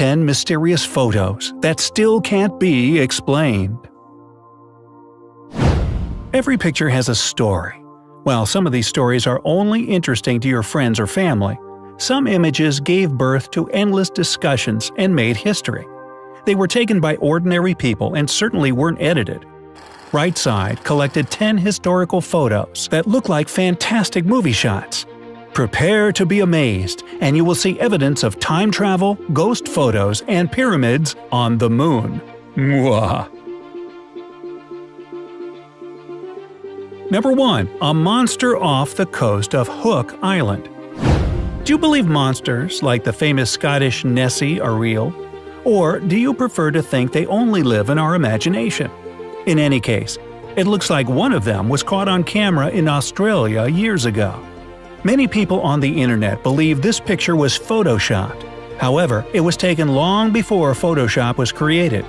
10 mysterious photos that still can't be explained. Every picture has a story. While some of these stories are only interesting to your friends or family, some images gave birth to endless discussions and made history. They were taken by ordinary people and certainly weren't edited. Right Side collected 10 historical photos that look like fantastic movie shots. Prepare to be amazed, and you will see evidence of time travel, ghost photos, and pyramids on the moon. Mwah. Number 1. A monster off the coast of Hook Island. Do you believe monsters like the famous Scottish Nessie are real? Or do you prefer to think they only live in our imagination? In any case, it looks like one of them was caught on camera in Australia years ago. Many people on the internet believe this picture was photoshopped. However, it was taken long before Photoshop was created.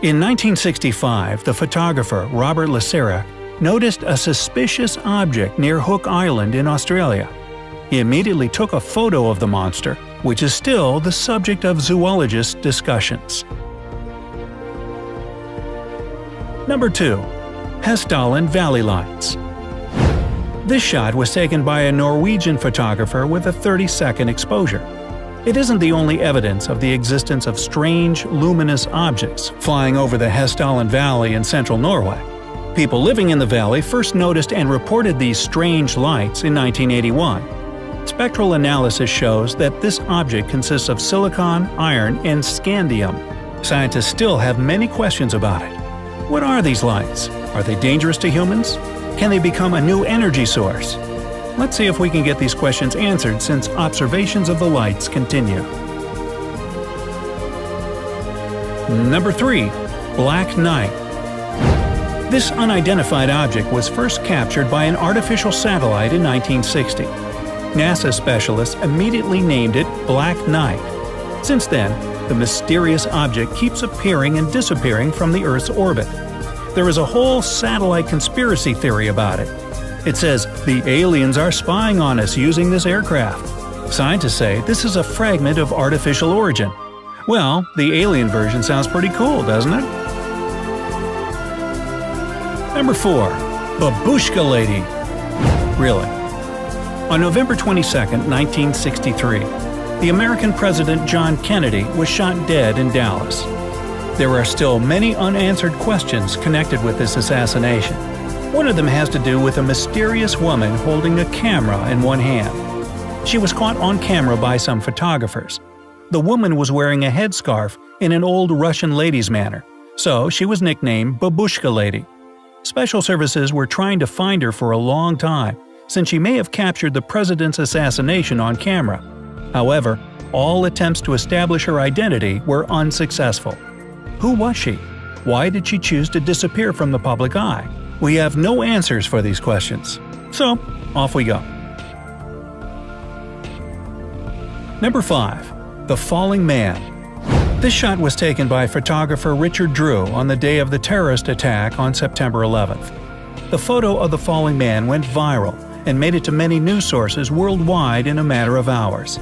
In 1965, the photographer Robert Lasera noticed a suspicious object near Hook Island in Australia. He immediately took a photo of the monster, which is still the subject of zoologist discussions. Number 2. Hessdalen Valley Lights. This shot was taken by a Norwegian photographer with a 30-second exposure. It isn't the only evidence of the existence of strange, luminous objects flying over the Hessdalen Valley in central Norway. People living in the valley first noticed and reported these strange lights in 1981. Spectral analysis shows that this object consists of silicon, iron, and scandium. Scientists still have many questions about it. What are these lights? Are they dangerous to humans? Can they become a new energy source? Let's see if we can get these questions answered since observations of the lights continue. Number 3. Black Knight. This unidentified object was first captured by an artificial satellite in 1960. NASA specialists immediately named it Black Knight. Since then, the mysterious object keeps appearing and disappearing from the Earth's orbit. There is a whole satellite conspiracy theory about it. It says the aliens are spying on us using this aircraft. Scientists say this is a fragment of artificial origin. Well, the alien version sounds pretty cool, doesn't it? Number 4. Babushka Lady. Really? On November 22, 1963, the American President John Kennedy was shot dead in Dallas. There are still many unanswered questions connected with this assassination. One of them has to do with a mysterious woman holding a camera in one hand. She was caught on camera by some photographers. The woman was wearing a headscarf in an old Russian lady's manner, so she was nicknamed Babushka Lady. Special services were trying to find her for a long time, since she may have captured the president's assassination on camera. However, all attempts to establish her identity were unsuccessful. Who was she? Why did she choose to disappear from the public eye? We have no answers for these questions. So, off we go. Number 5. The Falling Man. This shot was taken by photographer Richard Drew on the day of the terrorist attack on September 11th. The photo of the falling man went viral and made it to many news sources worldwide in a matter of hours.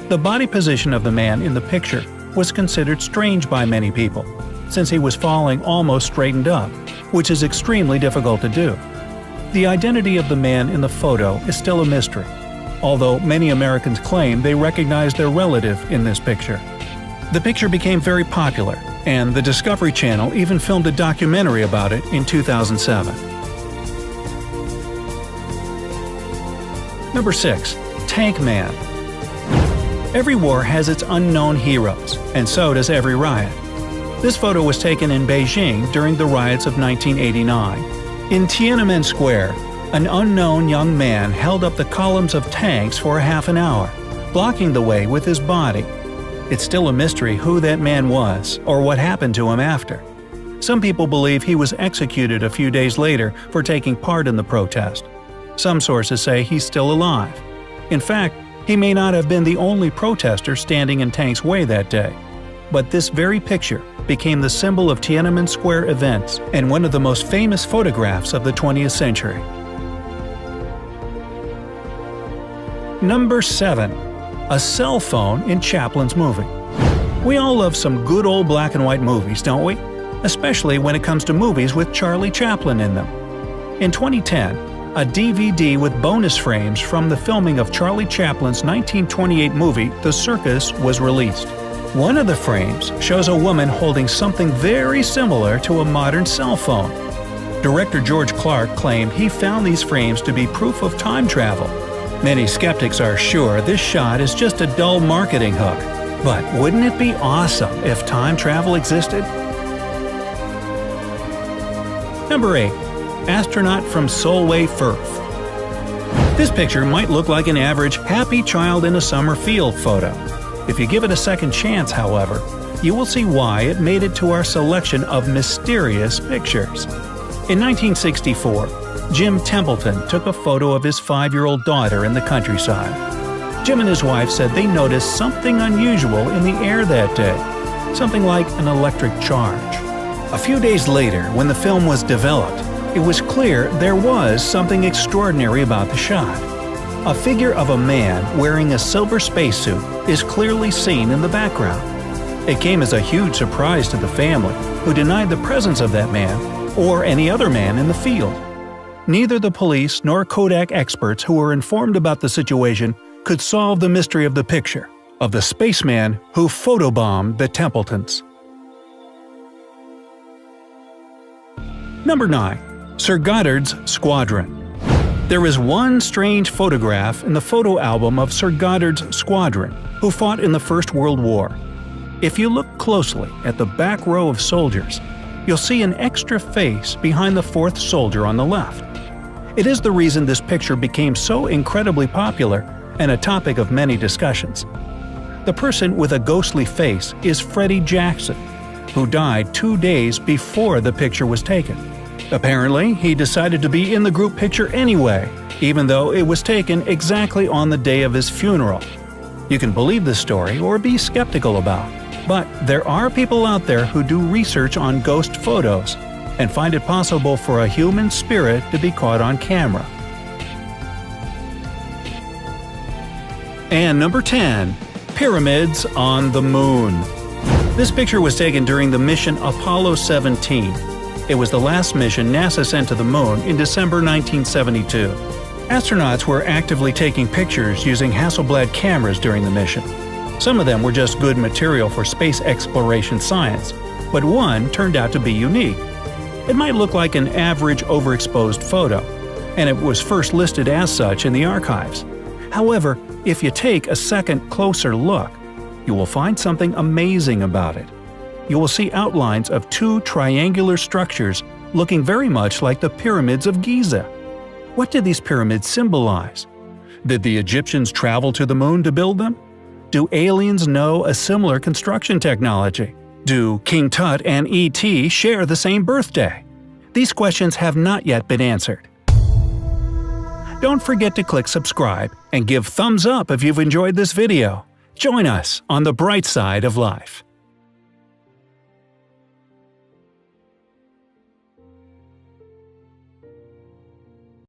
The body position of the man in the picture was considered strange by many people, since he was falling almost straightened up, which is extremely difficult to do. The identity of the man in the photo is still a mystery, although many Americans claim they recognize their relative in this picture. The picture became very popular, and the Discovery Channel even filmed a documentary about it in 2007. Number 6. Tank Man. Every war has its unknown heroes, and so does every riot. This photo was taken in Beijing during the riots of 1989. In Tiananmen Square, an unknown young man held up the columns of tanks for half an hour, blocking the way with his body. It's still a mystery who that man was or what happened to him after. Some people believe he was executed a few days later for taking part in the protest. Some sources say he's still alive. In fact, he may not have been the only protester standing in Tank's way that day. But this very picture became the symbol of Tiananmen Square events and one of the most famous photographs of the 20th century. Number 7. A cell phone in Chaplin's movie. We all love some good old black and white movies, don't we? Especially when it comes to movies with Charlie Chaplin in them. In 2010, a DVD with bonus frames from the filming of Charlie Chaplin's 1928 movie The Circus was released. One of the frames shows a woman holding something very similar to a modern cell phone. Director George Clark claimed he found these frames to be proof of time travel. Many skeptics are sure this shot is just a dull marketing hook. But wouldn't it be awesome if time travel existed? Number 8. Astronaut from Solway Firth. This picture might look like an average happy child in a summer field photo. If you give it a second chance, however, you will see why it made it to our selection of mysterious pictures. In 1964, Jim Templeton took a photo of his 5-year-old daughter in the countryside. Jim and his wife said they noticed something unusual in the air that day, something like an electric charge. A few days later, when the film was developed, it was clear there was something extraordinary about the shot. A figure of a man wearing a silver spacesuit is clearly seen in the background. It came as a huge surprise to the family, who denied the presence of that man or any other man in the field. Neither the police nor Kodak experts who were informed about the situation could solve the mystery of the picture of the spaceman who photobombed the Templetons. Number 9. Sir Goddard's Squadron. There is one strange photograph in the photo album of Sir Goddard's Squadron, who fought in the First World War. If you look closely at the back row of soldiers, you'll see an extra face behind the fourth soldier on the left. It is the reason this picture became so incredibly popular and a topic of many discussions. The person with a ghostly face is Freddie Jackson, who died 2 days before the picture was taken. Apparently, he decided to be in the group picture anyway, even though it was taken exactly on the day of his funeral. You can believe this story or be skeptical about, but there are people out there who do research on ghost photos and find it possible for a human spirit to be caught on camera. And number 10. Pyramids on the Moon. This picture was taken during the mission Apollo 17. It was the last mission NASA sent to the Moon in December 1972. Astronauts were actively taking pictures using Hasselblad cameras during the mission. Some of them were just good material for space exploration science, but one turned out to be unique. It might look like an average overexposed photo, and it was first listed as such in the archives. However, if you take a second closer look, you will find something amazing about it. You will see outlines of 2 triangular structures looking very much like the pyramids of Giza. What did these pyramids symbolize? Did the Egyptians travel to the moon to build them? Do aliens know a similar construction technology? Do King Tut and E.T. share the same birthday? These questions have not yet been answered. Don't forget to click subscribe and give thumbs up if you've enjoyed this video. Join us on the bright side of life.